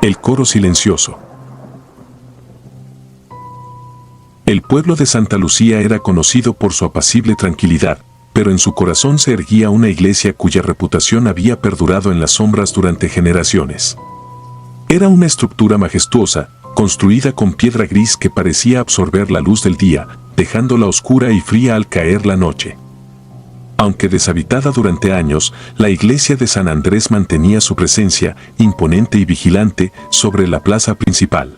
El coro silencioso. El pueblo de Santa Lucía era conocido por su apacible tranquilidad, pero en su corazón se erguía una iglesia cuya reputación había perdurado en las sombras durante generaciones. Era una estructura majestuosa, construida con piedra gris que parecía absorber la luz del día, dejándola oscura y fría al caer la noche. Aunque deshabitada durante años, la iglesia de San Andrés mantenía su presencia, imponente y vigilante, sobre la plaza principal.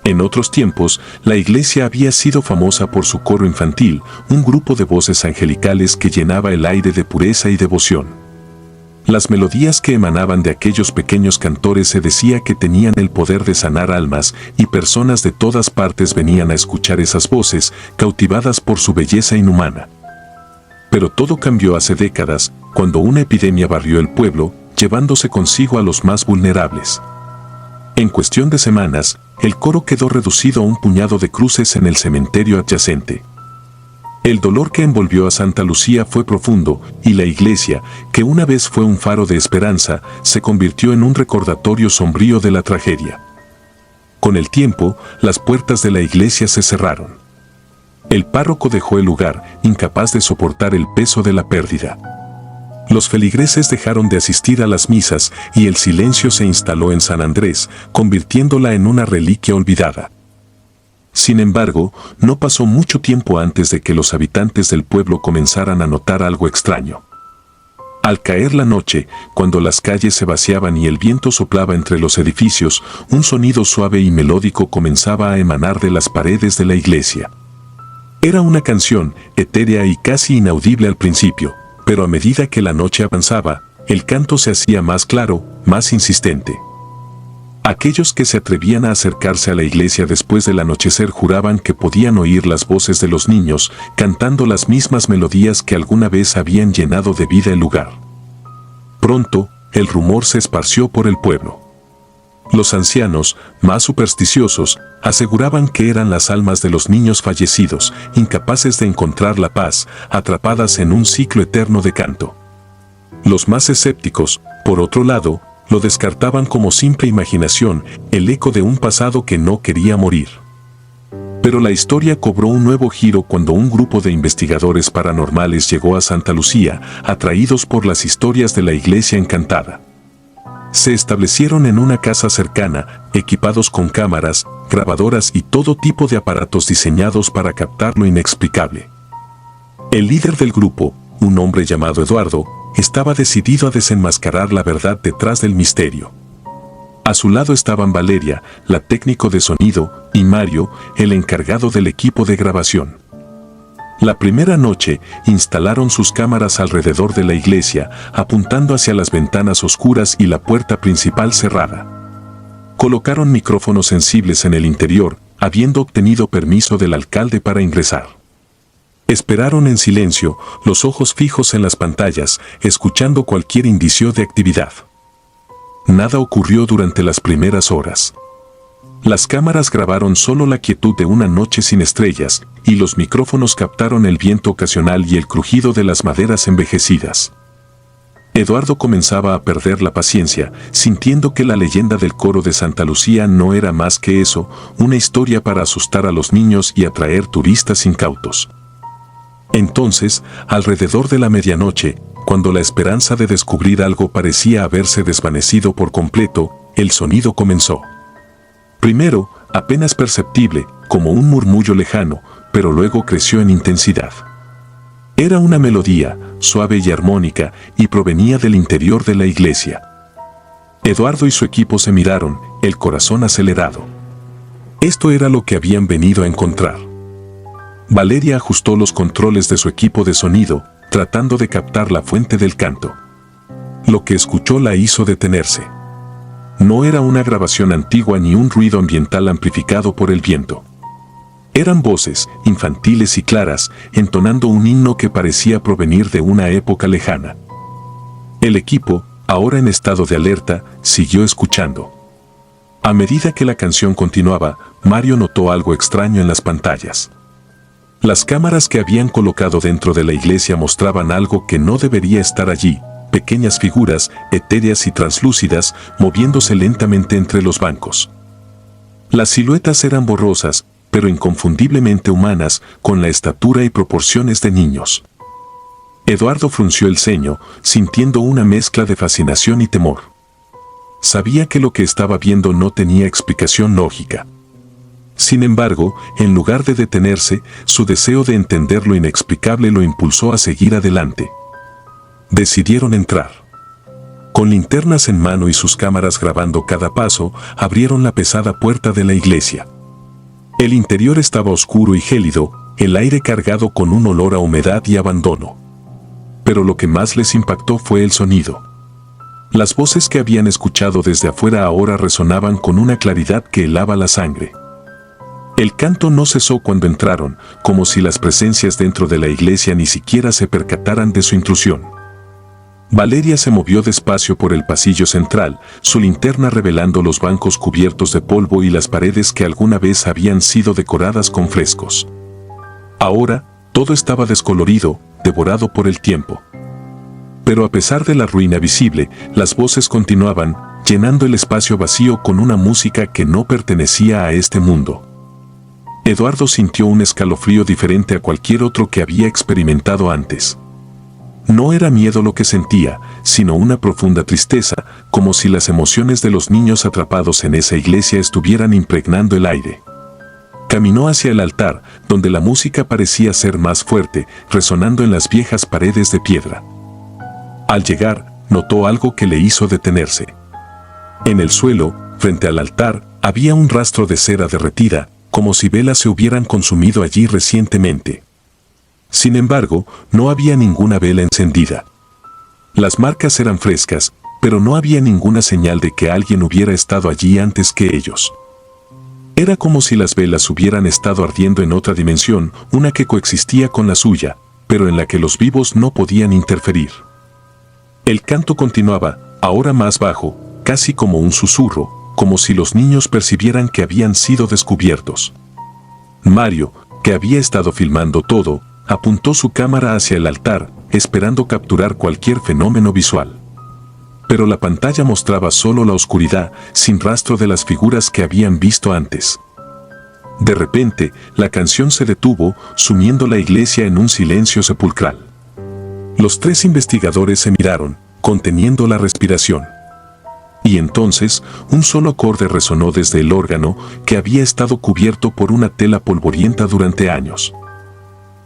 En otros tiempos, la iglesia había sido famosa por su coro infantil, un grupo de voces angelicales que llenaba el aire de pureza y devoción. Las melodías que emanaban de aquellos pequeños cantores se decía que tenían el poder de sanar almas, y personas de todas partes venían a escuchar esas voces, cautivadas por su belleza inhumana. Pero todo cambió hace décadas, cuando una epidemia barrió el pueblo, llevándose consigo a los más vulnerables. En cuestión de semanas, el coro quedó reducido a un puñado de cruces en el cementerio adyacente. El dolor que envolvió a Santa Lucía fue profundo, y la iglesia, que una vez fue un faro de esperanza, se convirtió en un recordatorio sombrío de la tragedia. Con el tiempo, las puertas de la iglesia se cerraron. El párroco dejó el lugar, incapaz de soportar el peso de la pérdida. Los feligreses dejaron de asistir a las misas y el silencio se instaló en San Andrés, convirtiéndola en una reliquia olvidada. Sin embargo, no pasó mucho tiempo antes de que los habitantes del pueblo comenzaran a notar algo extraño. Al caer la noche, cuando las calles se vaciaban y el viento soplaba entre los edificios, un sonido suave y melódico comenzaba a emanar de las paredes de la iglesia. Era una canción, etérea y casi inaudible al principio, pero a medida que la noche avanzaba, el canto se hacía más claro, más insistente. Aquellos que se atrevían a acercarse a la iglesia después del anochecer juraban que podían oír las voces de los niños, cantando las mismas melodías que alguna vez habían llenado de vida el lugar. Pronto, el rumor se esparció por el pueblo. Los ancianos, más supersticiosos, aseguraban que eran las almas de los niños fallecidos, incapaces de encontrar la paz, atrapadas en un ciclo eterno de canto. Los más escépticos, por otro lado, lo descartaban como simple imaginación, el eco de un pasado que no quería morir. Pero la historia cobró un nuevo giro cuando un grupo de investigadores paranormales llegó a Santa Lucía, atraídos por las historias de la iglesia encantada. Se establecieron en una casa cercana, equipados con cámaras, grabadoras y todo tipo de aparatos diseñados para captar lo inexplicable. El líder del grupo, un hombre llamado Eduardo, estaba decidido a desenmascarar la verdad detrás del misterio. A su lado estaban Valeria, la técnico de sonido, y Mario, el encargado del equipo de grabación. La primera noche, instalaron sus cámaras alrededor de la iglesia, apuntando hacia las ventanas oscuras y la puerta principal cerrada. Colocaron micrófonos sensibles en el interior, habiendo obtenido permiso del alcalde para ingresar. Esperaron en silencio, los ojos fijos en las pantallas, escuchando cualquier indicio de actividad. Nada ocurrió durante las primeras horas. Las cámaras grabaron solo la quietud de una noche sin estrellas, y los micrófonos captaron el viento ocasional y el crujido de las maderas envejecidas. Eduardo comenzaba a perder la paciencia, sintiendo que la leyenda del coro de Santa Lucía no era más que eso, una historia para asustar a los niños y atraer turistas incautos. Entonces, alrededor de la medianoche, cuando la esperanza de descubrir algo parecía haberse desvanecido por completo, el sonido comenzó. Primero, apenas perceptible, como un murmullo lejano, pero luego creció en intensidad. Era una melodía, suave y armónica, y provenía del interior de la iglesia. Eduardo y su equipo se miraron, el corazón acelerado. Esto era lo que habían venido a encontrar. Valeria ajustó los controles de su equipo de sonido, tratando de captar la fuente del canto. Lo que escuchó la hizo detenerse. No era una grabación antigua ni un ruido ambiental amplificado por el viento. Eran voces, infantiles y claras, entonando un himno que parecía provenir de una época lejana. El equipo, ahora en estado de alerta, siguió escuchando. A medida que la canción continuaba, Mario notó algo extraño en las pantallas. Las cámaras que habían colocado dentro de la iglesia mostraban algo que no debería estar allí, pequeñas figuras, etéreas y translúcidas, moviéndose lentamente entre los bancos. Las siluetas eran borrosas, pero inconfundiblemente humanas, con la estatura y proporciones de niños. Eduardo frunció el ceño, sintiendo una mezcla de fascinación y temor. Sabía que lo que estaba viendo no tenía explicación lógica. Sin embargo, en lugar de detenerse, su deseo de entender lo inexplicable lo impulsó a seguir adelante. Decidieron entrar. Con linternas en mano y sus cámaras grabando cada paso, abrieron la pesada puerta de la iglesia. El interior estaba oscuro y gélido, el aire cargado con un olor a humedad y abandono. Pero lo que más les impactó fue el sonido. Las voces que habían escuchado desde afuera ahora resonaban con una claridad que helaba la sangre. El canto no cesó cuando entraron, como si las presencias dentro de la iglesia ni siquiera se percataran de su intrusión. Valeria se movió despacio por el pasillo central, su linterna revelando los bancos cubiertos de polvo y las paredes que alguna vez habían sido decoradas con frescos. Ahora, todo estaba descolorido, devorado por el tiempo. Pero a pesar de la ruina visible, las voces continuaban, llenando el espacio vacío con una música que no pertenecía a este mundo. Eduardo sintió un escalofrío diferente a cualquier otro que había experimentado antes. No era miedo lo que sentía, sino una profunda tristeza, como si las emociones de los niños atrapados en esa iglesia estuvieran impregnando el aire. Caminó hacia el altar, donde la música parecía ser más fuerte, resonando en las viejas paredes de piedra. Al llegar, notó algo que le hizo detenerse. En el suelo, frente al altar, había un rastro de cera derretida, como si velas se hubieran consumido allí recientemente. Sin embargo, no había ninguna vela encendida. Las marcas eran frescas, pero no había ninguna señal de que alguien hubiera estado allí antes que ellos. Era como si las velas hubieran estado ardiendo en otra dimensión, una que coexistía con la suya, pero en la que los vivos no podían interferir. El canto continuaba, ahora más bajo, casi como un susurro, como si los niños percibieran que habían sido descubiertos. Mario, que había estado filmando todo, apuntó su cámara hacia el altar, esperando capturar cualquier fenómeno visual. Pero la pantalla mostraba solo la oscuridad, sin rastro de las figuras que habían visto antes. De repente, la canción se detuvo, sumiendo la iglesia en un silencio sepulcral. Los tres investigadores se miraron, conteniendo la respiración. Y entonces, un solo acorde resonó desde el órgano, que había estado cubierto por una tela polvorienta durante años.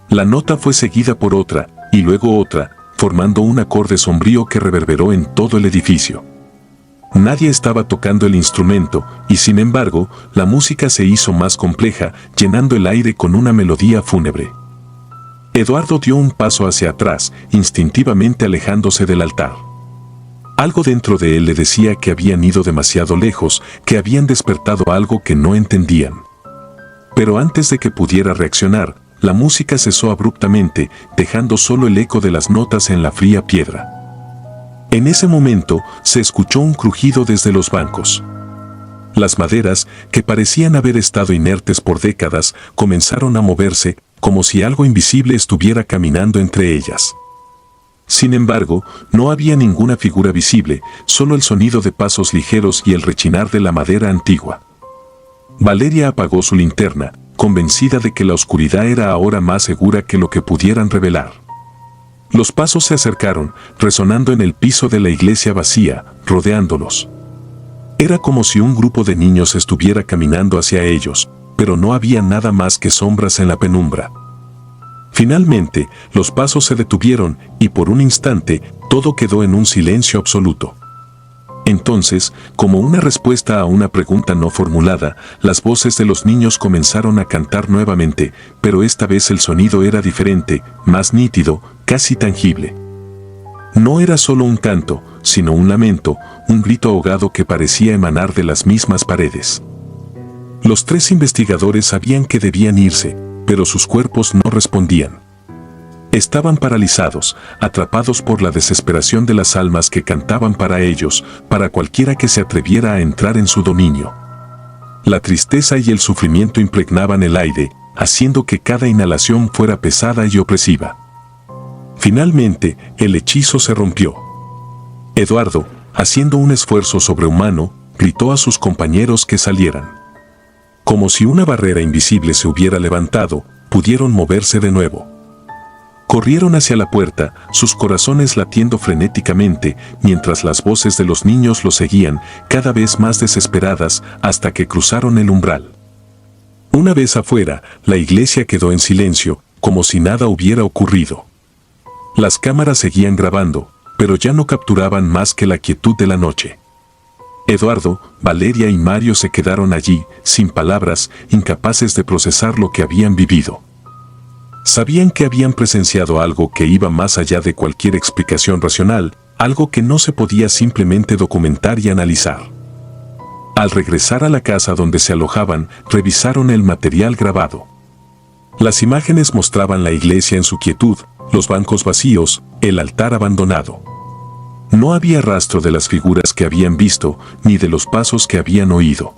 La nota fue seguida por otra, y luego otra, formando un acorde sombrío que reverberó en todo el edificio. Nadie estaba tocando el instrumento, y sin embargo, la música se hizo más compleja, llenando el aire con una melodía fúnebre. Eduardo dio un paso hacia atrás, instintivamente alejándose del altar. Algo dentro de él le decía que habían ido demasiado lejos, que habían despertado algo que no entendían. Pero antes de que pudiera reaccionar, la música cesó abruptamente, dejando solo el eco de las notas en la fría piedra. En ese momento, se escuchó un crujido desde los bancos. Las maderas, que parecían haber estado inertes por décadas, comenzaron a moverse, como si algo invisible estuviera caminando entre ellas. Sin embargo, no había ninguna figura visible, solo el sonido de pasos ligeros y el rechinar de la madera antigua. Valeria apagó su linterna, convencida de que la oscuridad era ahora más segura que lo que pudieran revelar. Los pasos se acercaron, resonando en el piso de la iglesia vacía, rodeándolos. Era como si un grupo de niños estuviera caminando hacia ellos, pero no había nada más que sombras en la penumbra. Finalmente, los pasos se detuvieron y por un instante, todo quedó en un silencio absoluto. Entonces, como una respuesta a una pregunta no formulada, las voces de los niños comenzaron a cantar nuevamente, pero esta vez el sonido era diferente, más nítido, casi tangible. No era solo un canto, sino un lamento, un grito ahogado que parecía emanar de las mismas paredes. Los tres investigadores sabían que debían irse, pero sus cuerpos no respondían. Estaban paralizados, atrapados por la desesperación de las almas que cantaban para ellos, para cualquiera que se atreviera a entrar en su dominio. La tristeza y el sufrimiento impregnaban el aire, haciendo que cada inhalación fuera pesada y opresiva. Finalmente, el hechizo se rompió. Eduardo, haciendo un esfuerzo sobrehumano, gritó a sus compañeros que salieran. Como si una barrera invisible se hubiera levantado, pudieron moverse de nuevo. Corrieron hacia la puerta, sus corazones latiendo frenéticamente, mientras las voces de los niños los seguían, cada vez más desesperadas, hasta que cruzaron el umbral. Una vez afuera, la iglesia quedó en silencio, como si nada hubiera ocurrido. Las cámaras seguían grabando, pero ya no capturaban más que la quietud de la noche. Eduardo, Valeria y Mario se quedaron allí, sin palabras, incapaces de procesar lo que habían vivido. Sabían que habían presenciado algo que iba más allá de cualquier explicación racional, algo que no se podía simplemente documentar y analizar. Al regresar a la casa donde se alojaban, revisaron el material grabado. Las imágenes mostraban la iglesia en su quietud, los bancos vacíos, el altar abandonado. No había rastro de las figuras que habían visto, ni de los pasos que habían oído.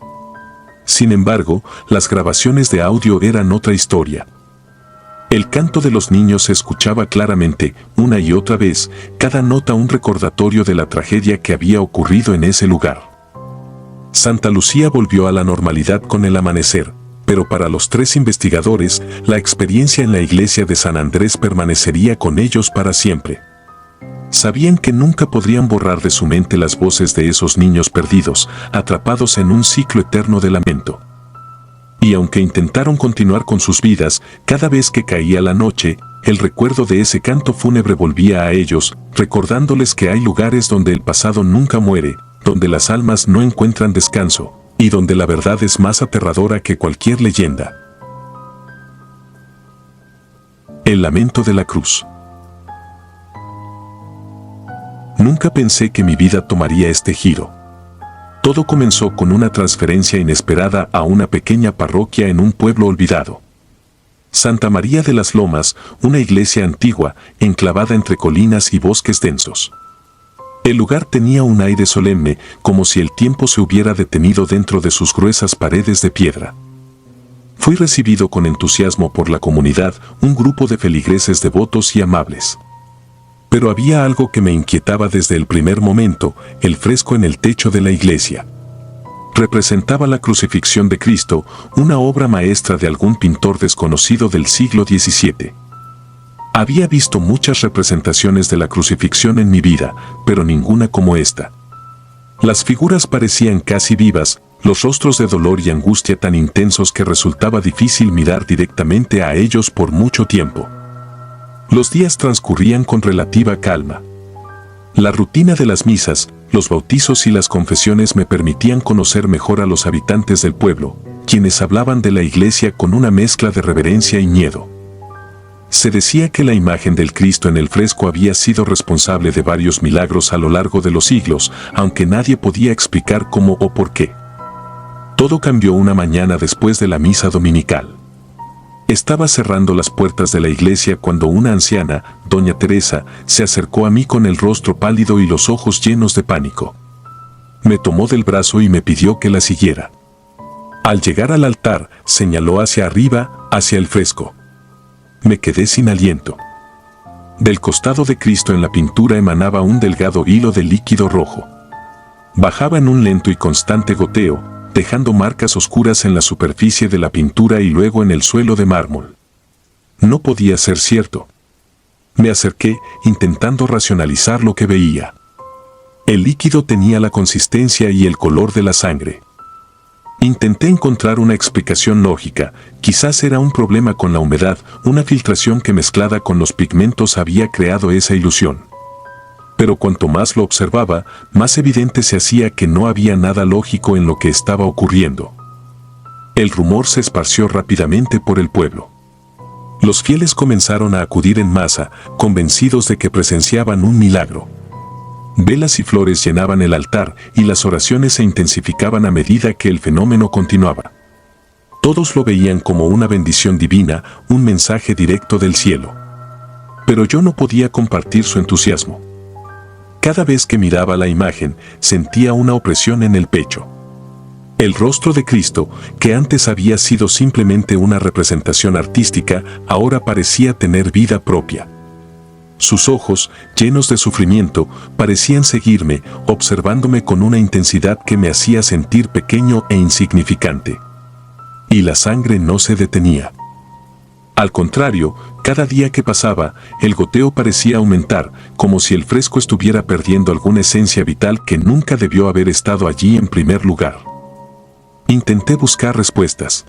Sin embargo, las grabaciones de audio eran otra historia. El canto de los niños se escuchaba claramente, una y otra vez, cada nota un recordatorio de la tragedia que había ocurrido en ese lugar. Santa Lucía volvió a la normalidad con el amanecer, pero para los 3 investigadores, la experiencia en la iglesia de San Andrés permanecería con ellos para siempre. Sabían que nunca podrían borrar de su mente las voces de esos niños perdidos, atrapados en un ciclo eterno de lamento. Y aunque intentaron continuar con sus vidas, cada vez que caía la noche, el recuerdo de ese canto fúnebre volvía a ellos, recordándoles que hay lugares donde el pasado nunca muere, donde las almas no encuentran descanso, y donde la verdad es más aterradora que cualquier leyenda. El lamento de la cruz. Nunca pensé que mi vida tomaría este giro. Todo comenzó con una transferencia inesperada a una pequeña parroquia en un pueblo olvidado. Santa María de las Lomas, una iglesia antigua, enclavada entre colinas y bosques densos. El lugar tenía un aire solemne, como si el tiempo se hubiera detenido dentro de sus gruesas paredes de piedra. Fui recibido con entusiasmo por la comunidad, un grupo de feligreses devotos y amables. Pero había algo que me inquietaba desde el primer momento, el fresco en el techo de la iglesia. Representaba la crucifixión de Cristo, una obra maestra de algún pintor desconocido del siglo XVII. Había visto muchas representaciones de la crucifixión en mi vida, pero ninguna como esta. Las figuras parecían casi vivas, los rostros de dolor y angustia tan intensos que resultaba difícil mirar directamente a ellos por mucho tiempo. Los días transcurrían con relativa calma. La rutina de las misas, los bautizos y las confesiones me permitían conocer mejor a los habitantes del pueblo, quienes hablaban de la iglesia con una mezcla de reverencia y miedo. Se decía que la imagen del Cristo en el fresco había sido responsable de varios milagros a lo largo de los siglos, aunque nadie podía explicar cómo o por qué. Todo cambió una mañana después de la misa dominical. Estaba cerrando las puertas de la iglesia cuando una anciana, doña Teresa, se acercó a mí con el rostro pálido y los ojos llenos de pánico. Me tomó del brazo y me pidió que la siguiera. Al llegar al altar, señaló hacia arriba, hacia el fresco. Me quedé sin aliento. Del costado de Cristo en la pintura emanaba un delgado hilo de líquido rojo. Bajaba en un lento y constante goteo, dejando marcas oscuras en la superficie de la pintura y luego en el suelo de mármol. No podía ser cierto. Me acerqué, intentando racionalizar lo que veía. El líquido tenía la consistencia y el color de la sangre. Intenté encontrar una explicación lógica, quizás era un problema con la humedad, una filtración que mezclada con los pigmentos había creado esa ilusión. Pero cuanto más lo observaba, más evidente se hacía que no había nada lógico en lo que estaba ocurriendo. El rumor se esparció rápidamente por el pueblo. Los fieles comenzaron a acudir en masa, convencidos de que presenciaban un milagro. Velas y flores llenaban el altar y las oraciones se intensificaban a medida que el fenómeno continuaba. Todos lo veían como una bendición divina, un mensaje directo del cielo. Pero yo no podía compartir su entusiasmo. Cada vez que miraba la imagen, sentía una opresión en el pecho. El rostro de Cristo, que antes había sido simplemente una representación artística, ahora parecía tener vida propia. Sus ojos, llenos de sufrimiento, parecían seguirme, observándome con una intensidad que me hacía sentir pequeño e insignificante. Y la sangre no se detenía. Al contrario, cada día que pasaba, el goteo parecía aumentar, como si el fresco estuviera perdiendo alguna esencia vital que nunca debió haber estado allí en primer lugar. Intenté buscar respuestas.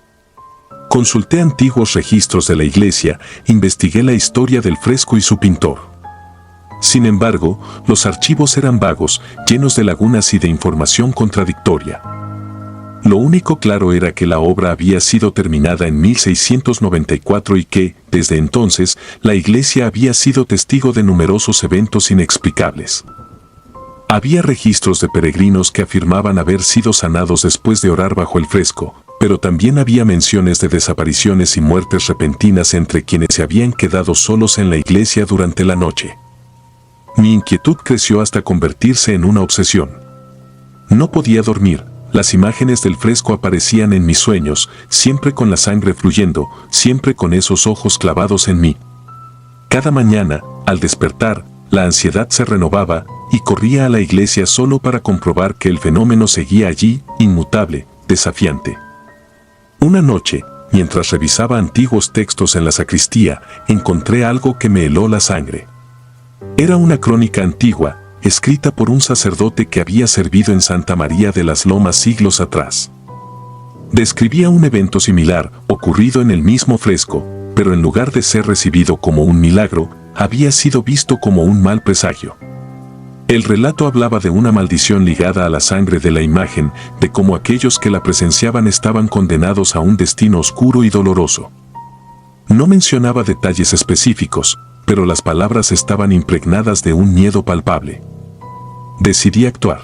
Consulté antiguos registros de la iglesia, investigué la historia del fresco y su pintor. Sin embargo, los archivos eran vagos, llenos de lagunas y de información contradictoria. Lo único claro era que la obra había sido terminada en 1694 y que, desde entonces, la iglesia había sido testigo de numerosos eventos inexplicables. Había registros de peregrinos que afirmaban haber sido sanados después de orar bajo el fresco, pero también había menciones de desapariciones y muertes repentinas entre quienes se habían quedado solos en la iglesia durante la noche. Mi inquietud creció hasta convertirse en una obsesión. No podía dormir. Las imágenes del fresco aparecían en mis sueños, siempre con la sangre fluyendo, siempre con esos ojos clavados en mí. Cada mañana, al despertar, la ansiedad se renovaba y corría a la iglesia solo para comprobar que el fenómeno seguía allí, inmutable, desafiante. Una noche, mientras revisaba antiguos textos en la sacristía, encontré algo que me heló la sangre. Era una crónica antigua, escrita por un sacerdote que había servido en Santa María de las Lomas siglos atrás. Describía un evento similar, ocurrido en el mismo fresco, pero en lugar de ser recibido como un milagro, había sido visto como un mal presagio. El relato hablaba de una maldición ligada a la sangre de la imagen, de cómo aquellos que la presenciaban estaban condenados a un destino oscuro y doloroso. No mencionaba detalles específicos, pero las palabras estaban impregnadas de un miedo palpable. Decidí actuar.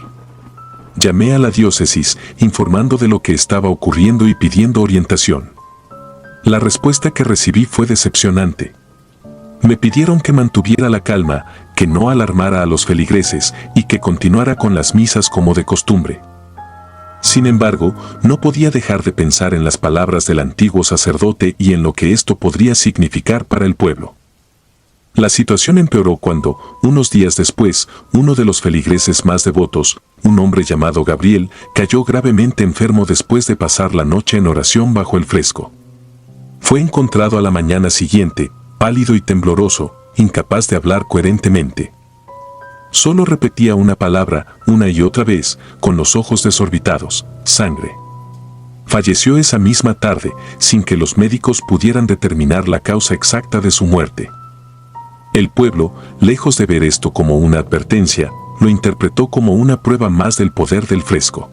Llamé a la diócesis, informando de lo que estaba ocurriendo y pidiendo orientación. La respuesta que recibí fue decepcionante. Me pidieron que mantuviera la calma, que no alarmara a los feligreses y que continuara con las misas como de costumbre. Sin embargo, no podía dejar de pensar en las palabras del antiguo sacerdote y en lo que esto podría significar para el pueblo. La situación empeoró cuando, unos días después, uno de los feligreses más devotos, un hombre llamado Gabriel, cayó gravemente enfermo después de pasar la noche en oración bajo el fresco. Fue encontrado a la mañana siguiente, pálido y tembloroso, incapaz de hablar coherentemente. Solo repetía una palabra, una y otra vez, con los ojos desorbitados: sangre. Falleció esa misma tarde, sin que los médicos pudieran determinar la causa exacta de su muerte. El pueblo, lejos de ver esto como una advertencia, lo interpretó como una prueba más del poder del fresco.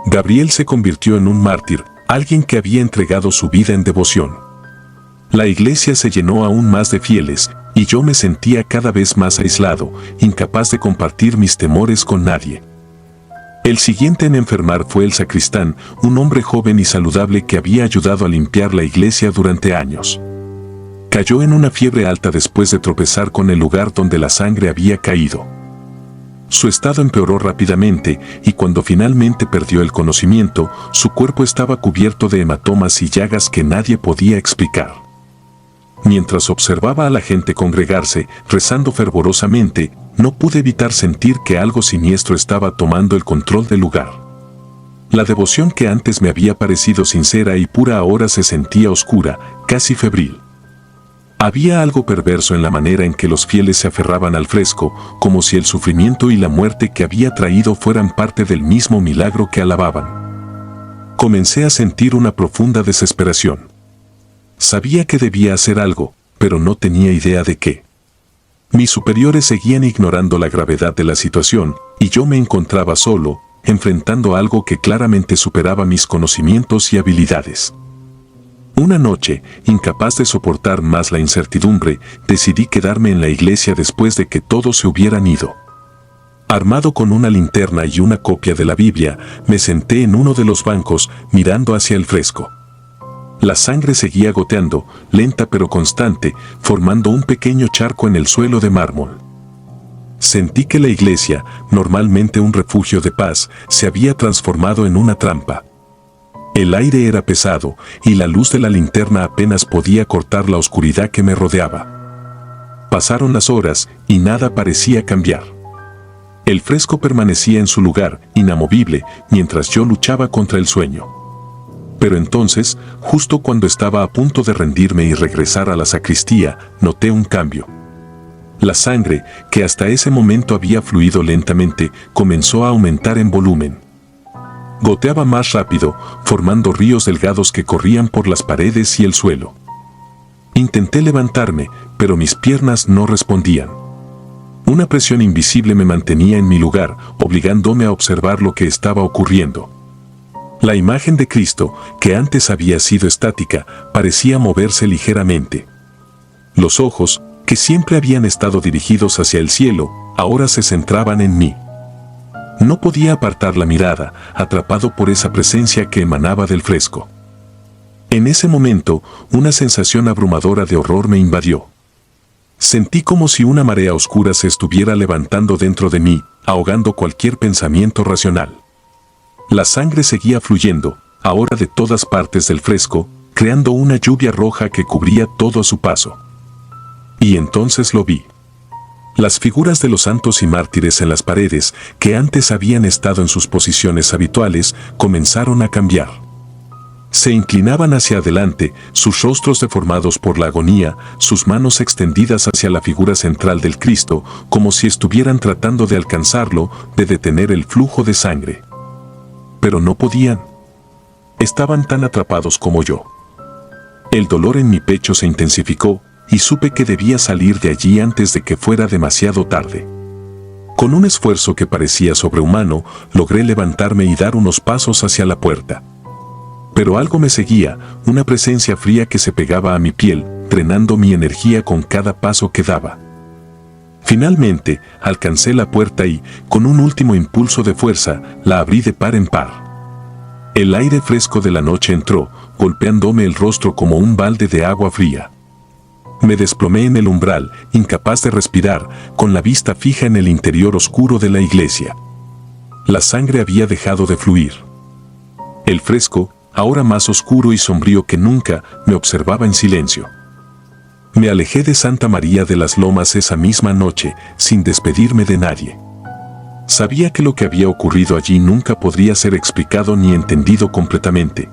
Gabriel se convirtió en un mártir, alguien que había entregado su vida en devoción. La iglesia se llenó aún más de fieles, y yo me sentía cada vez más aislado, incapaz de compartir mis temores con nadie. El siguiente en enfermar fue el sacristán, un hombre joven y saludable que había ayudado a limpiar la iglesia durante años. Cayó en una fiebre alta después de tropezar con el lugar donde la sangre había caído. Su estado empeoró rápidamente y cuando finalmente perdió el conocimiento, su cuerpo estaba cubierto de hematomas y llagas que nadie podía explicar. Mientras observaba a la gente congregarse, rezando fervorosamente, no pude evitar sentir que algo siniestro estaba tomando el control del lugar. La devoción que antes me había parecido sincera y pura ahora se sentía oscura, casi febril. Había algo perverso en la manera en que los fieles se aferraban al fresco, como si el sufrimiento y la muerte que había traído fueran parte del mismo milagro que alababan. Comencé a sentir una profunda desesperación. Sabía que debía hacer algo, pero no tenía idea de qué. Mis superiores seguían ignorando la gravedad de la situación, y yo me encontraba solo, enfrentando algo que claramente superaba mis conocimientos y habilidades. Una noche, incapaz de soportar más la incertidumbre, decidí quedarme en la iglesia después de que todos se hubieran ido. Armado con una linterna y una copia de la Biblia, me senté en uno de los bancos, mirando hacia el fresco. La sangre seguía goteando, lenta pero constante, formando un pequeño charco en el suelo de mármol. Sentí que la iglesia, normalmente un refugio de paz, se había transformado en una trampa. El aire era pesado, y la luz de la linterna apenas podía cortar la oscuridad que me rodeaba. Pasaron las horas y nada parecía cambiar. El fresco permanecía en su lugar, inamovible, mientras yo luchaba contra el sueño. Pero entonces, justo cuando estaba a punto de rendirme y regresar a la sacristía, noté un cambio. La sangre, que hasta ese momento había fluido lentamente, comenzó a aumentar en volumen. Goteaba más rápido, formando ríos delgados que corrían por las paredes y el suelo. Intenté levantarme, pero mis piernas no respondían. Una presión invisible me mantenía en mi lugar, obligándome a observar lo que estaba ocurriendo. La imagen de Cristo, que antes había sido estática, parecía moverse ligeramente. Los ojos, que siempre habían estado dirigidos hacia el cielo, ahora se centraban en mí. No podía apartar la mirada, atrapado por esa presencia que emanaba del fresco. En ese momento, una sensación abrumadora de horror me invadió. Sentí como si una marea oscura se estuviera levantando dentro de mí, ahogando cualquier pensamiento racional. La sangre seguía fluyendo, ahora de todas partes del fresco, creando una lluvia roja que cubría todo a su paso. Y entonces lo vi. Las figuras de los santos y mártires en las paredes, que antes habían estado en sus posiciones habituales, comenzaron a cambiar. Se inclinaban hacia adelante, sus rostros deformados por la agonía, sus manos extendidas hacia la figura central del Cristo, como si estuvieran tratando de alcanzarlo, de detener el flujo de sangre. Pero no podían. Estaban tan atrapados como yo. El dolor en mi pecho se intensificó, y supe que debía salir de allí antes de que fuera demasiado tarde. Con un esfuerzo que parecía sobrehumano, logré levantarme y dar unos pasos hacia la puerta. Pero algo me seguía, una presencia fría que se pegaba a mi piel, drenando mi energía con cada paso que daba. Finalmente, alcancé la puerta y, con un último impulso de fuerza, la abrí de par en par. El aire fresco de la noche entró, golpeándome el rostro como un balde de agua fría. Me desplomé en el umbral, incapaz de respirar, con la vista fija en el interior oscuro de la iglesia. La sangre había dejado de fluir. El fresco, ahora más oscuro y sombrío que nunca, me observaba en silencio. Me alejé de Santa María de las Lomas esa misma noche, sin despedirme de nadie. Sabía que lo que había ocurrido allí nunca podría ser explicado ni entendido completamente.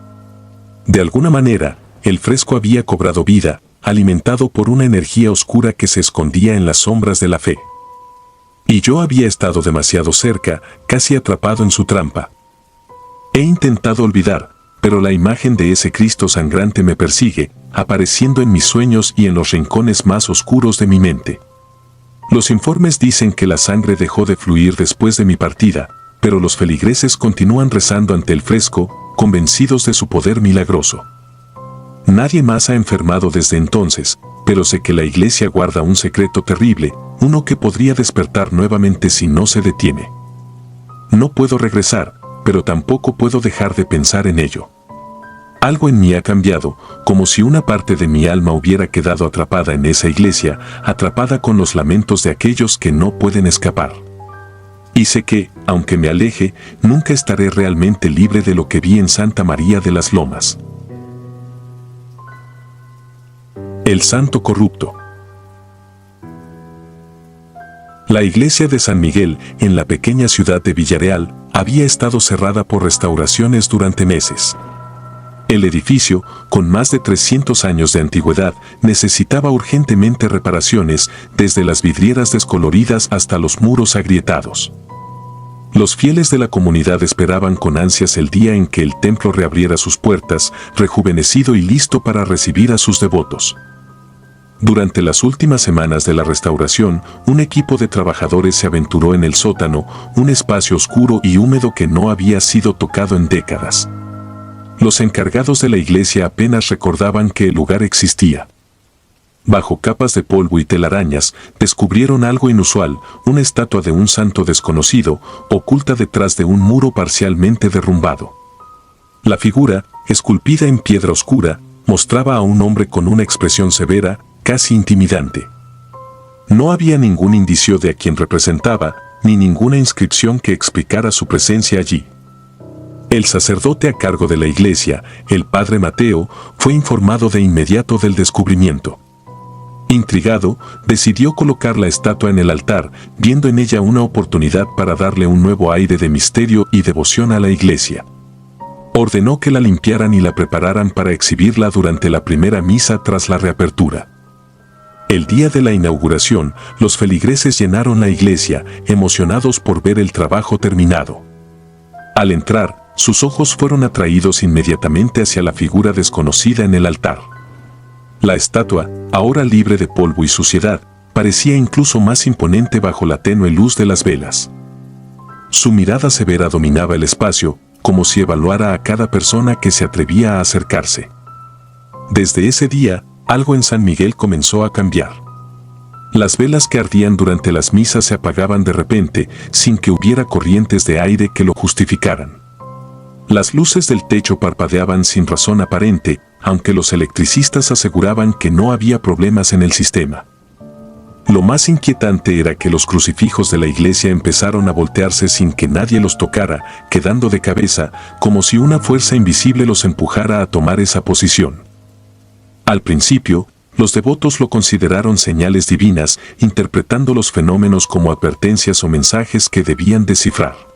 De alguna manera, el fresco había cobrado vida, alimentado por una energía oscura que se escondía en las sombras de la fe. Y yo había estado demasiado cerca, casi atrapado en su trampa. He intentado olvidar, pero la imagen de ese Cristo sangrante me persigue, apareciendo en mis sueños y en los rincones más oscuros de mi mente. Los informes dicen que la sangre dejó de fluir después de mi partida, pero los feligreses continúan rezando ante el fresco, convencidos de su poder milagroso. Nadie más ha enfermado desde entonces, pero sé que la iglesia guarda un secreto terrible, uno que podría despertar nuevamente si no se detiene. No puedo regresar, pero tampoco puedo dejar de pensar en ello. Algo en mí ha cambiado, como si una parte de mi alma hubiera quedado atrapada en esa iglesia, atrapada con los lamentos de aquellos que no pueden escapar. Y sé que, aunque me aleje, nunca estaré realmente libre de lo que vi en Santa María de las Lomas. El santo corrupto. La iglesia de San Miguel, en la pequeña ciudad de Villarreal, había estado cerrada por restauraciones durante meses. El edificio, con más de 300 años de antigüedad, necesitaba urgentemente reparaciones, desde las vidrieras descoloridas hasta los muros agrietados. Los fieles de la comunidad esperaban con ansias el día en que el templo reabriera sus puertas, rejuvenecido y listo para recibir a sus devotos. Durante las últimas semanas de la restauración, un equipo de trabajadores se aventuró en el sótano, un espacio oscuro y húmedo que no había sido tocado en décadas. Los encargados de la iglesia apenas recordaban que el lugar existía. Bajo capas de polvo y telarañas, descubrieron algo inusual, una estatua de un santo desconocido, oculta detrás de un muro parcialmente derrumbado. La figura, esculpida en piedra oscura, mostraba a un hombre con una expresión severa, casi intimidante. No había ningún indicio de a quién representaba, ni ninguna inscripción que explicara su presencia allí. El sacerdote a cargo de la iglesia, el padre Mateo, fue informado de inmediato del descubrimiento. Intrigado, decidió colocar la estatua en el altar, viendo en ella una oportunidad para darle un nuevo aire de misterio y devoción a la iglesia. Ordenó que la limpiaran y la prepararan para exhibirla durante la primera misa tras la reapertura. El día de la inauguración, los feligreses llenaron la iglesia, emocionados por ver el trabajo terminado. Al entrar, sus ojos fueron atraídos inmediatamente hacia la figura desconocida en el altar. La estatua, ahora libre de polvo y suciedad, parecía incluso más imponente bajo la tenue luz de las velas. Su mirada severa dominaba el espacio, como si evaluara a cada persona que se atrevía a acercarse. Desde ese día, algo en San Miguel comenzó a cambiar. Las velas que ardían durante las misas se apagaban de repente, sin que hubiera corrientes de aire que lo justificaran. Las luces del techo parpadeaban sin razón aparente, aunque los electricistas aseguraban que no había problemas en el sistema. Lo más inquietante era que los crucifijos de la iglesia empezaron a voltearse sin que nadie los tocara, quedando de cabeza, como si una fuerza invisible los empujara a tomar esa posición. Al principio, los devotos lo consideraron señales divinas, interpretando los fenómenos como advertencias o mensajes que debían descifrar.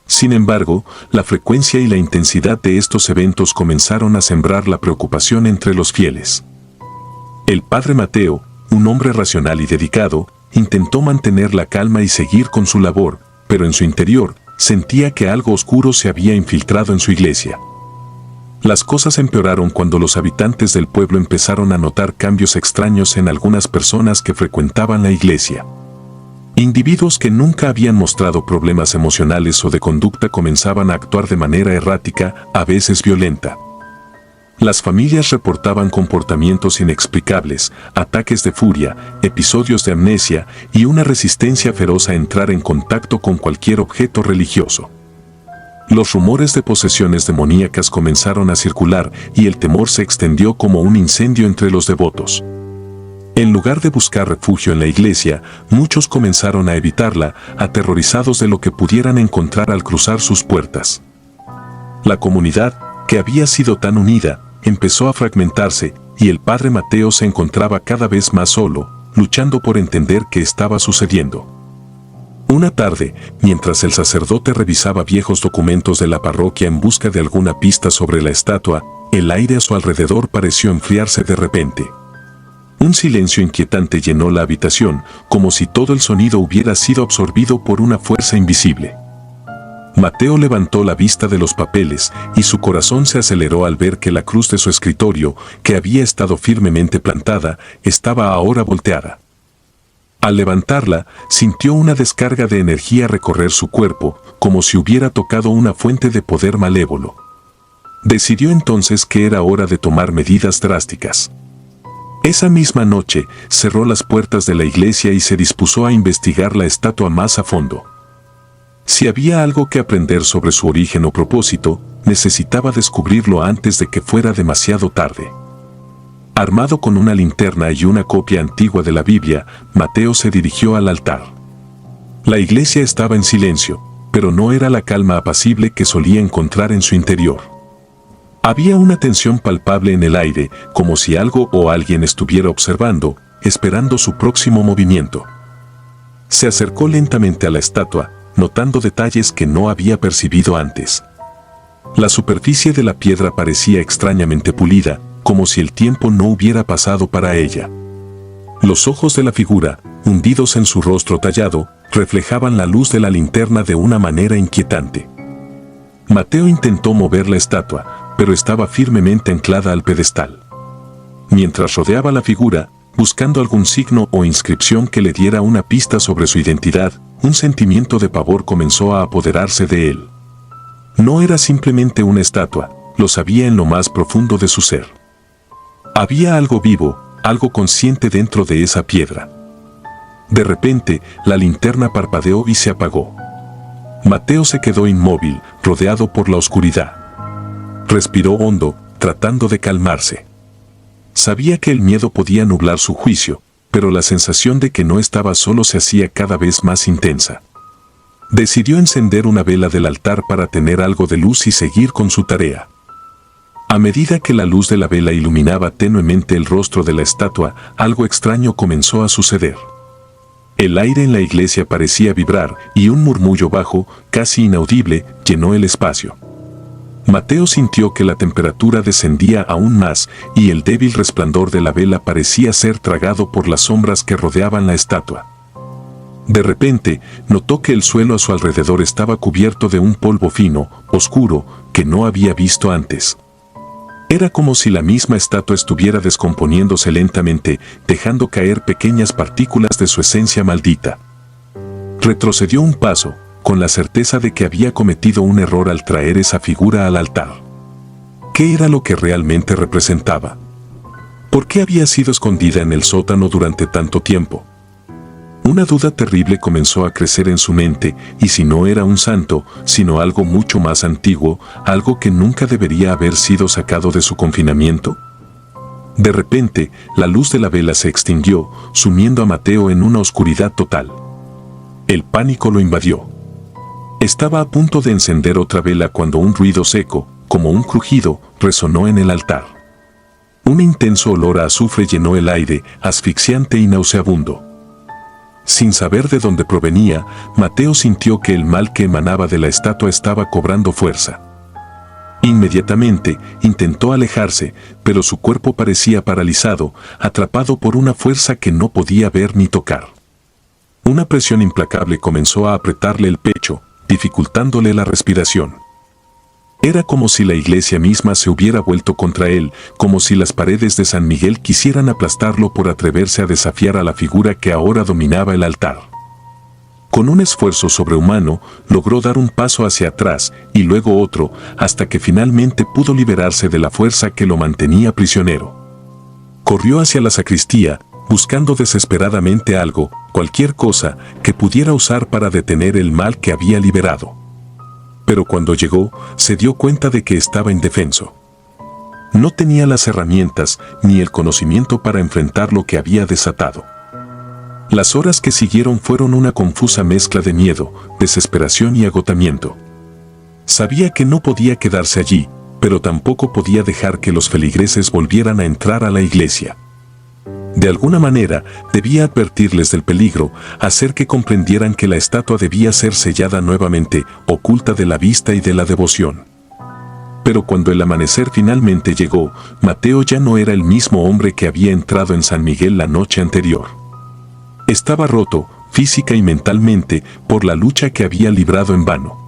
Sin embargo, la frecuencia y la intensidad de estos eventos comenzaron a sembrar la preocupación entre los fieles. El padre Mateo, un hombre racional y dedicado, intentó mantener la calma y seguir con su labor, pero en su interior sentía que algo oscuro se había infiltrado en su iglesia. Las cosas empeoraron cuando los habitantes del pueblo empezaron a notar cambios extraños en algunas personas que frecuentaban la iglesia. Individuos que nunca habían mostrado problemas emocionales o de conducta comenzaban a actuar de manera errática, a veces violenta. Las familias reportaban comportamientos inexplicables, ataques de furia, episodios de amnesia y una resistencia feroz a entrar en contacto con cualquier objeto religioso. Los rumores de posesiones demoníacas comenzaron a circular y el temor se extendió como un incendio entre los devotos. En lugar de buscar refugio en la iglesia, muchos comenzaron a evitarla, aterrorizados de lo que pudieran encontrar al cruzar sus puertas. La comunidad, que había sido tan unida, empezó a fragmentarse, y el padre Mateo se encontraba cada vez más solo, luchando por entender qué estaba sucediendo. Una tarde, mientras el sacerdote revisaba viejos documentos de la parroquia en busca de alguna pista sobre la estatua, el aire a su alrededor pareció enfriarse de repente. Un silencio inquietante llenó la habitación, como si todo el sonido hubiera sido absorbido por una fuerza invisible. Mateo levantó la vista de los papeles y su corazón se aceleró al ver que la cruz de su escritorio, que había estado firmemente plantada, estaba ahora volteada. Al levantarla, sintió una descarga de energía recorrer su cuerpo, como si hubiera tocado una fuente de poder malévolo. Decidió entonces que era hora de tomar medidas drásticas. Esa misma noche, cerró las puertas de la iglesia y se dispuso a investigar la estatua más a fondo. Si había algo que aprender sobre su origen o propósito, necesitaba descubrirlo antes de que fuera demasiado tarde. Armado con una linterna y una copia antigua de la Biblia, Mateo se dirigió al altar. La iglesia estaba en silencio, pero no era la calma apacible que solía encontrar en su interior. Había una tensión palpable en el aire, como si algo o alguien estuviera observando, esperando su próximo movimiento. Se acercó lentamente a la estatua, notando detalles que no había percibido antes. La superficie de la piedra parecía extrañamente pulida, como si el tiempo no hubiera pasado para ella. Los ojos de la figura, hundidos en su rostro tallado, reflejaban la luz de la linterna de una manera inquietante. Mateo intentó mover la estatua, pero estaba firmemente anclada al pedestal. Mientras rodeaba la figura, buscando algún signo o inscripción que le diera una pista sobre su identidad, un sentimiento de pavor comenzó a apoderarse de él. No era simplemente una estatua, lo sabía en lo más profundo de su ser. Había algo vivo, algo consciente dentro de esa piedra. De repente, la linterna parpadeó y se apagó. Mateo se quedó inmóvil, rodeado por la oscuridad. Respiró hondo, tratando de calmarse. Sabía que el miedo podía nublar su juicio, pero la sensación de que no estaba solo se hacía cada vez más intensa. Decidió encender una vela del altar para tener algo de luz y seguir con su tarea. A medida que la luz de la vela iluminaba tenuemente el rostro de la estatua, algo extraño comenzó a suceder. El aire en la iglesia parecía vibrar y un murmullo bajo, casi inaudible, llenó el espacio. Mateo sintió que la temperatura descendía aún más y el débil resplandor de la vela parecía ser tragado por las sombras que rodeaban la estatua. De repente, notó que el suelo a su alrededor estaba cubierto de un polvo fino, oscuro, que no había visto antes. Era como si la misma estatua estuviera descomponiéndose lentamente, dejando caer pequeñas partículas de su esencia maldita. Retrocedió un paso, con la certeza de que había cometido un error al traer esa figura al altar. ¿Qué era lo que realmente representaba? ¿Por qué había sido escondida en el sótano durante tanto tiempo? Una duda terrible comenzó a crecer en su mente, y si no era un santo, sino algo mucho más antiguo, algo que nunca debería haber sido sacado de su confinamiento. De repente, la luz de la vela se extinguió, sumiendo a Mateo en una oscuridad total. El pánico lo invadió. Estaba a punto de encender otra vela cuando un ruido seco, como un crujido, resonó en el altar. Un intenso olor a azufre llenó el aire, asfixiante y nauseabundo. Sin saber de dónde provenía, Mateo sintió que el mal que emanaba de la estatua estaba cobrando fuerza. Inmediatamente intentó alejarse, pero su cuerpo parecía paralizado, atrapado por una fuerza que no podía ver ni tocar. Una presión implacable comenzó a apretarle el pecho, dificultándole la respiración. Era como si la iglesia misma se hubiera vuelto contra él, como si las paredes de San Miguel quisieran aplastarlo por atreverse a desafiar a la figura que ahora dominaba el altar. Con un esfuerzo sobrehumano, logró dar un paso hacia atrás y luego otro, hasta que finalmente pudo liberarse de la fuerza que lo mantenía prisionero. Corrió hacia la sacristía, buscando desesperadamente algo, cualquier cosa, que pudiera usar para detener el mal que había liberado. Pero cuando llegó, se dio cuenta de que estaba indefenso. No tenía las herramientas ni el conocimiento para enfrentar lo que había desatado. Las horas que siguieron fueron una confusa mezcla de miedo, desesperación y agotamiento. Sabía que no podía quedarse allí, pero tampoco podía dejar que los feligreses volvieran a entrar a la iglesia. De alguna manera, debía advertirles del peligro, hacer que comprendieran que la estatua debía ser sellada nuevamente, oculta de la vista y de la devoción. Pero cuando el amanecer finalmente llegó, Mateo ya no era el mismo hombre que había entrado en San Miguel la noche anterior. Estaba roto, física y mentalmente, por la lucha que había librado en vano.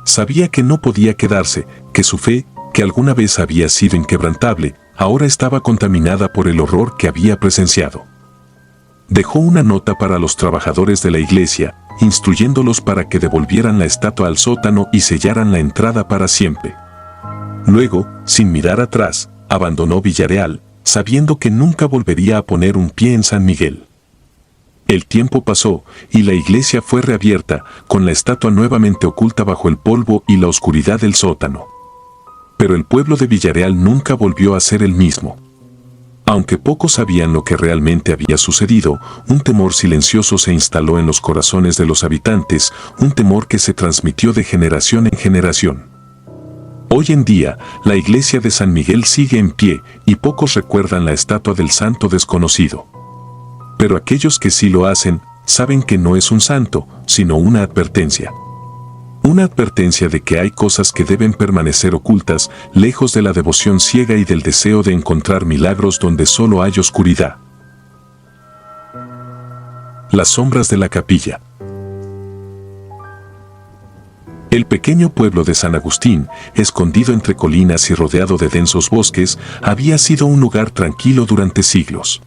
Sabía que no podía quedarse, que su fe, que alguna vez había sido inquebrantable, ahora estaba contaminada por el horror que había presenciado. Dejó una nota para los trabajadores de la iglesia, instruyéndolos para que devolvieran la estatua al sótano y sellaran la entrada para siempre. Luego, sin mirar atrás, abandonó Villareal, sabiendo que nunca volvería a poner un pie en San Miguel. El tiempo pasó, y la iglesia fue reabierta, con la estatua nuevamente oculta bajo el polvo y la oscuridad del sótano. Pero el pueblo de Villareal nunca volvió a ser el mismo. Aunque pocos sabían lo que realmente había sucedido, un temor silencioso se instaló en los corazones de los habitantes, un temor que se transmitió de generación en generación. Hoy en día, la iglesia de San Miguel sigue en pie, y pocos recuerdan la estatua del santo desconocido. Pero aquellos que sí lo hacen, saben que no es un santo, sino una advertencia. Una advertencia de que hay cosas que deben permanecer ocultas, lejos de la devoción ciega y del deseo de encontrar milagros donde solo hay oscuridad. Las sombras de la capilla. El pequeño pueblo de San Agustín, escondido entre colinas y rodeado de densos bosques, había sido un lugar tranquilo durante siglos.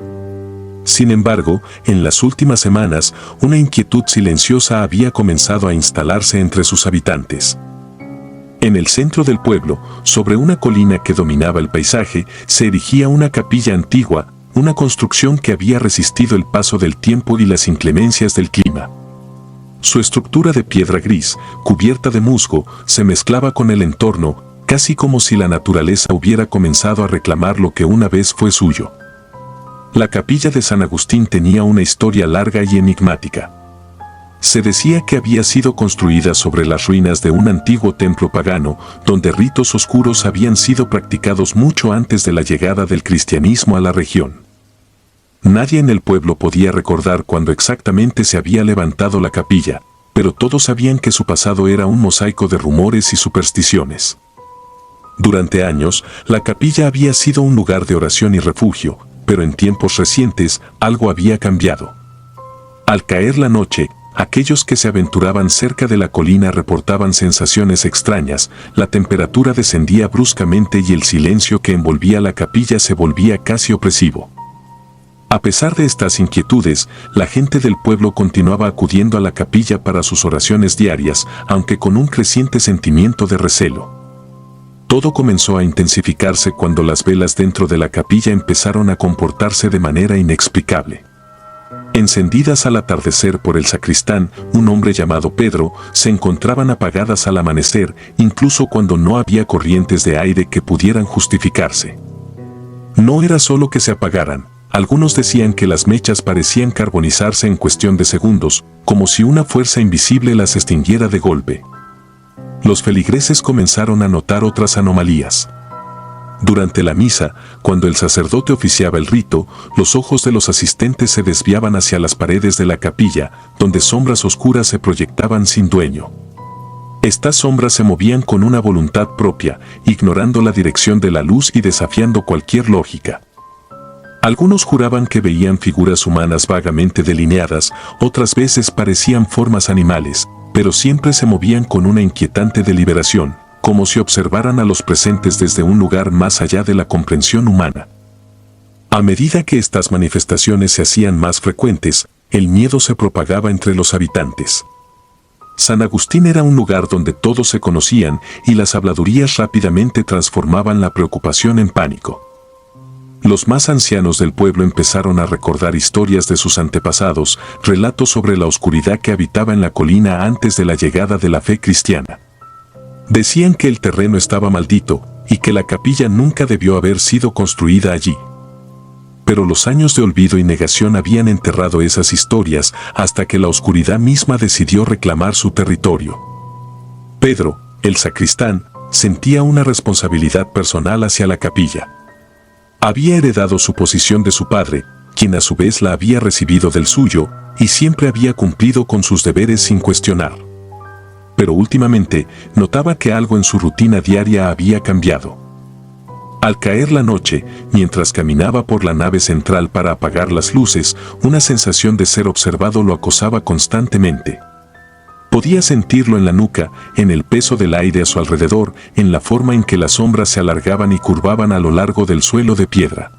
Sin embargo, en las últimas semanas, una inquietud silenciosa había comenzado a instalarse entre sus habitantes. En el centro del pueblo, sobre una colina que dominaba el paisaje, se erigía una capilla antigua, una construcción que había resistido el paso del tiempo y las inclemencias del clima. Su estructura de piedra gris, cubierta de musgo, se mezclaba con el entorno, casi como si la naturaleza hubiera comenzado a reclamar lo que una vez fue suyo. La capilla de San Agustín tenía una historia larga y enigmática. Se decía que había sido construida sobre las ruinas de un antiguo templo pagano, donde ritos oscuros habían sido practicados mucho antes de la llegada del cristianismo a la región. Nadie en el pueblo podía recordar cuándo exactamente se había levantado la capilla, pero todos sabían que su pasado era un mosaico de rumores y supersticiones. Durante años, la capilla había sido un lugar de oración y refugio, pero en tiempos recientes algo había cambiado. Al caer la noche, aquellos que se aventuraban cerca de la colina reportaban sensaciones extrañas, la temperatura descendía bruscamente y el silencio que envolvía la capilla se volvía casi opresivo. A pesar de estas inquietudes, la gente del pueblo continuaba acudiendo a la capilla para sus oraciones diarias, aunque con un creciente sentimiento de recelo. Todo comenzó a intensificarse cuando las velas dentro de la capilla empezaron a comportarse de manera inexplicable. Encendidas al atardecer por el sacristán, un hombre llamado Pedro, se encontraban apagadas al amanecer, incluso cuando no había corrientes de aire que pudieran justificarse. No era solo que se apagaran, algunos decían que las mechas parecían carbonizarse en cuestión de segundos, como si una fuerza invisible las extinguiera de golpe. Los feligreses comenzaron a notar otras anomalías. Durante la misa, cuando el sacerdote oficiaba el rito, los ojos de los asistentes se desviaban hacia las paredes de la capilla, donde sombras oscuras se proyectaban sin dueño. Estas sombras se movían con una voluntad propia, ignorando la dirección de la luz y desafiando cualquier lógica. Algunos juraban que veían figuras humanas vagamente delineadas, otras veces parecían formas animales, pero siempre se movían con una inquietante deliberación, como si observaran a los presentes desde un lugar más allá de la comprensión humana. A medida que estas manifestaciones se hacían más frecuentes, el miedo se propagaba entre los habitantes. San Agustín era un lugar donde todos se conocían y las habladurías rápidamente transformaban la preocupación en pánico. Los más ancianos del pueblo empezaron a recordar historias de sus antepasados, relatos sobre la oscuridad que habitaba en la colina antes de la llegada de la fe cristiana. Decían que el terreno estaba maldito y que la capilla nunca debió haber sido construida allí. Pero los años de olvido y negación habían enterrado esas historias hasta que la oscuridad misma decidió reclamar su territorio. Pedro, el sacristán, sentía una responsabilidad personal hacia la capilla. Había heredado su posición de su padre, quien a su vez la había recibido del suyo, y siempre había cumplido con sus deberes sin cuestionar. Pero últimamente notaba que algo en su rutina diaria había cambiado. Al caer la noche, mientras caminaba por la nave central para apagar las luces, una sensación de ser observado lo acosaba constantemente. Podía sentirlo en la nuca, en el peso del aire a su alrededor, en la forma en que las sombras se alargaban y curvaban a lo largo del suelo de piedra.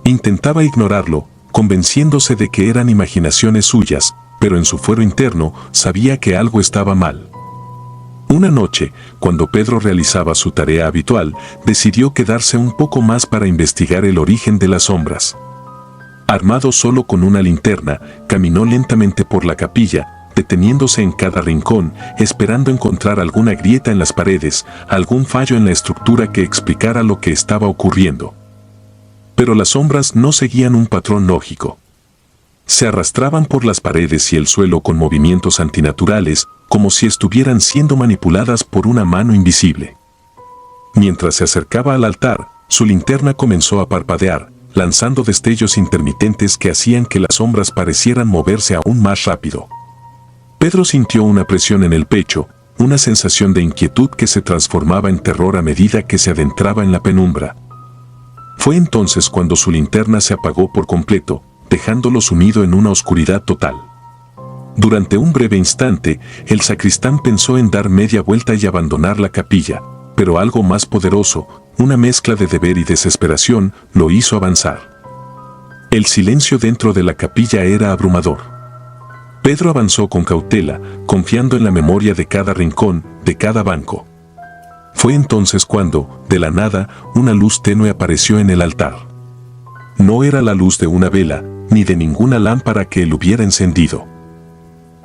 Intentaba ignorarlo, convenciéndose de que eran imaginaciones suyas, pero en su fuero interno sabía que algo estaba mal. Una noche, cuando Pedro realizaba su tarea habitual, decidió quedarse un poco más para investigar el origen de las sombras. Armado solo con una linterna, caminó lentamente por la capilla, deteniéndose en cada rincón, esperando encontrar alguna grieta en las paredes, algún fallo en la estructura que explicara lo que estaba ocurriendo. Pero las sombras no seguían un patrón lógico. Se arrastraban por las paredes y el suelo con movimientos antinaturales, como si estuvieran siendo manipuladas por una mano invisible. Mientras se acercaba al altar, su linterna comenzó a parpadear, lanzando destellos intermitentes que hacían que las sombras parecieran moverse aún más rápido. Pedro sintió una presión en el pecho, una sensación de inquietud que se transformaba en terror a medida que se adentraba en la penumbra. Fue entonces cuando su linterna se apagó por completo, dejándolo sumido en una oscuridad total. Durante un breve instante, el sacristán pensó en dar media vuelta y abandonar la capilla, pero algo más poderoso, una mezcla de deber y desesperación, lo hizo avanzar. El silencio dentro de la capilla era abrumador. Pedro avanzó con cautela, confiando en la memoria de cada rincón, de cada banco. Fue entonces cuando, de la nada, una luz tenue apareció en el altar. No era la luz de una vela, ni de ninguna lámpara que él hubiera encendido.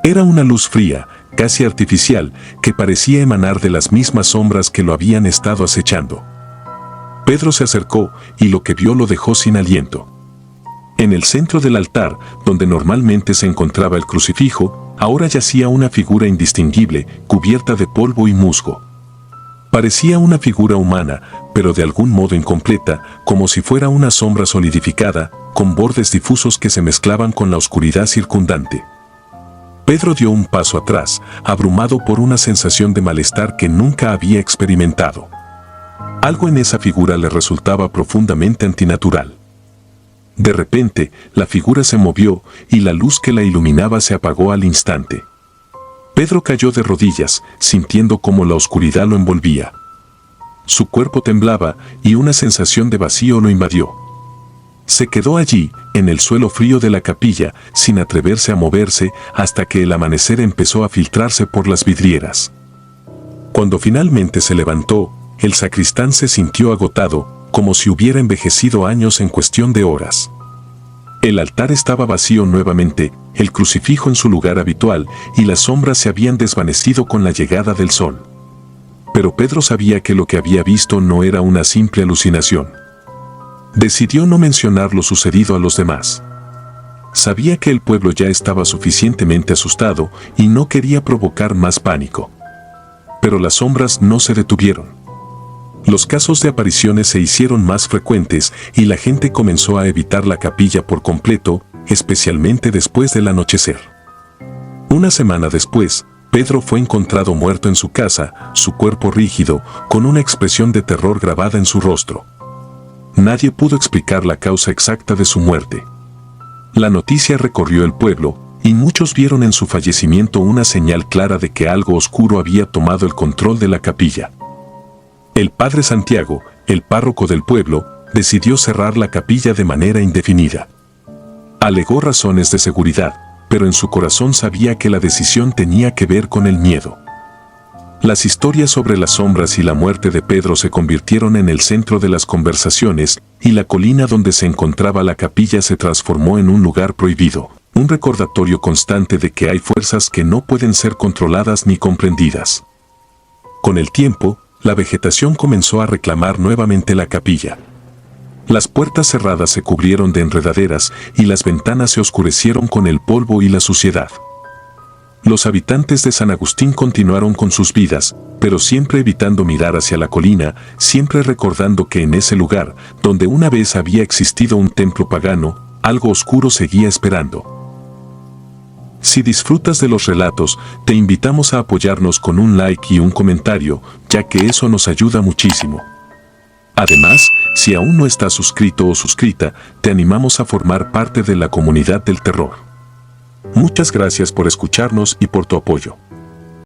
Era una luz fría, casi artificial, que parecía emanar de las mismas sombras que lo habían estado acechando. Pedro se acercó, y lo que vio lo dejó sin aliento. En el centro del altar, donde normalmente se encontraba el crucifijo, ahora yacía una figura indistinguible, cubierta de polvo y musgo. Parecía una figura humana, pero de algún modo incompleta, como si fuera una sombra solidificada, con bordes difusos que se mezclaban con la oscuridad circundante. Pedro dio un paso atrás, abrumado por una sensación de malestar que nunca había experimentado. Algo en esa figura le resultaba profundamente antinatural. De repente, la figura se movió y la luz que la iluminaba se apagó al instante. Pedro cayó de rodillas, sintiendo cómo la oscuridad lo envolvía. Su cuerpo temblaba y una sensación de vacío lo invadió. Se quedó allí, en el suelo frío de la capilla, sin atreverse a moverse hasta que el amanecer empezó a filtrarse por las vidrieras. Cuando finalmente se levantó, el sacristán se sintió agotado, como si hubiera envejecido años en cuestión de horas. El altar estaba vacío nuevamente, el crucifijo en su lugar habitual, y las sombras se habían desvanecido con la llegada del sol. Pero Pedro sabía que lo que había visto no era una simple alucinación. Decidió no mencionar lo sucedido a los demás. Sabía que el pueblo ya estaba suficientemente asustado y no quería provocar más pánico. Pero las sombras no se detuvieron. Los casos de apariciones se hicieron más frecuentes y la gente comenzó a evitar la capilla por completo, especialmente después del anochecer. Una semana después, Pedro fue encontrado muerto en su casa, su cuerpo rígido, con una expresión de terror grabada en su rostro. Nadie pudo explicar la causa exacta de su muerte. La noticia recorrió el pueblo, y muchos vieron en su fallecimiento una señal clara de que algo oscuro había tomado el control de la capilla. El padre Santiago, el párroco del pueblo, decidió cerrar la capilla de manera indefinida. Alegó razones de seguridad, pero en su corazón sabía que la decisión tenía que ver con el miedo. Las historias sobre las sombras y la muerte de Pedro se convirtieron en el centro de las conversaciones, y la colina donde se encontraba la capilla se transformó en un lugar prohibido, un recordatorio constante de que hay fuerzas que no pueden ser controladas ni comprendidas. Con el tiempo, la vegetación comenzó a reclamar nuevamente la capilla. Las puertas cerradas se cubrieron de enredaderas y las ventanas se oscurecieron con el polvo y la suciedad. Los habitantes de San Agustín continuaron con sus vidas, pero siempre evitando mirar hacia la colina, siempre recordando que en ese lugar, donde una vez había existido un templo pagano, algo oscuro seguía esperando. Si disfrutas de los relatos, te invitamos a apoyarnos con un like y un comentario, ya que eso nos ayuda muchísimo. Además, si aún no estás suscrito o suscrita, te animamos a formar parte de la comunidad del terror. Muchas gracias por escucharnos y por tu apoyo.